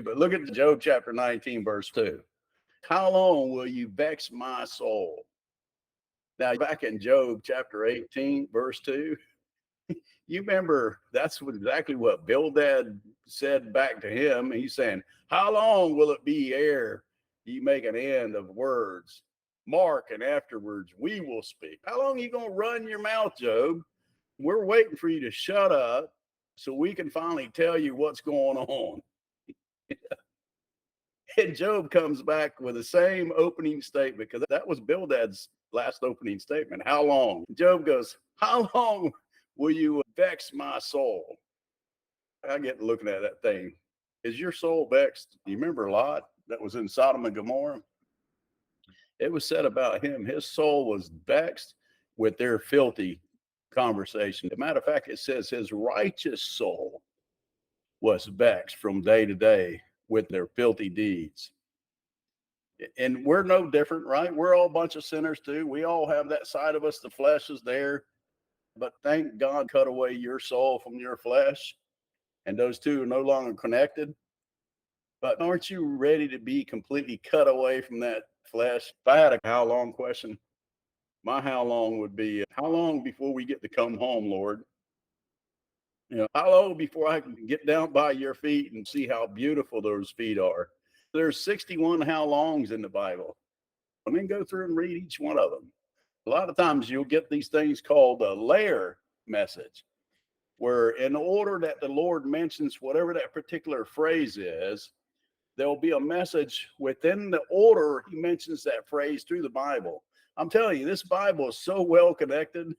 But look at Job chapter 19, verse 2. How long will you vex my soul? Now, back in Job chapter 18, verse 2, you remember that's exactly what Bildad said back to him. He's saying, how long will it be ere ye make an end of words? Mark, and afterwards we will speak. How long are you going to run your mouth, Job? We're waiting for you to shut up so we can finally tell you what's going on. And Job comes back with the same opening statement because that was Bildad's last opening statement. How long? Job goes, how long will you vex my soul? I get looking at that thing. Is your soul vexed? You remember Lot that was in Sodom and Gomorrah? It was said about him, his soul was vexed with their filthy conversation. As a matter of fact, it says his righteous soul was vexed from day to day with their filthy deeds. And we're no different, right? We're all a bunch of sinners too. We all have that side of us. The flesh is there, but thank God cut away your soul from your flesh, and those two are no longer connected. But aren't you ready to be completely cut away from that flesh? If I had a how long question, my how long would be how long before we get to come home, Lord? How long before I can get down by your feet and see how beautiful those feet are? There's 61 how longs in the Bible. I mean, go through and read each one of them. A lot of times you'll get these things called a layer message, where in order that the Lord mentions whatever that particular phrase is, there'll be a message within the order he mentions that phrase through the Bible. I'm telling you, this Bible is so well connected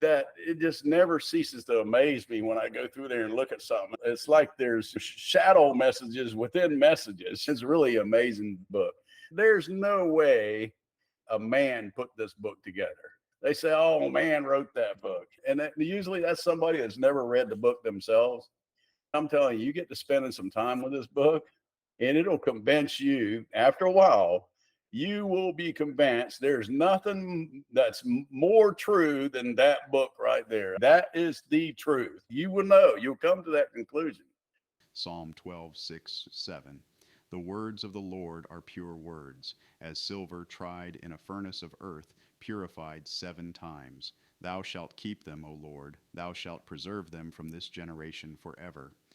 that it just never ceases to amaze me when I go through there and look at something. It's like there's shadow messages within messages. It's a really amazing book. There's no way a man put this book together. They say, oh, man wrote that book. And usually that's somebody that's never read the book themselves. I'm telling you, you get to spending some time with this book, and it'll convince you after a while. You will be convinced there's nothing that's more true than that book right there. That is the truth. You will know. You'll come to that conclusion. Psalm 12, 6, 7. The words of the Lord are pure words, as silver tried in a furnace of earth, purified 7 times. Thou shalt keep them, O Lord. Thou shalt preserve them from this generation forever.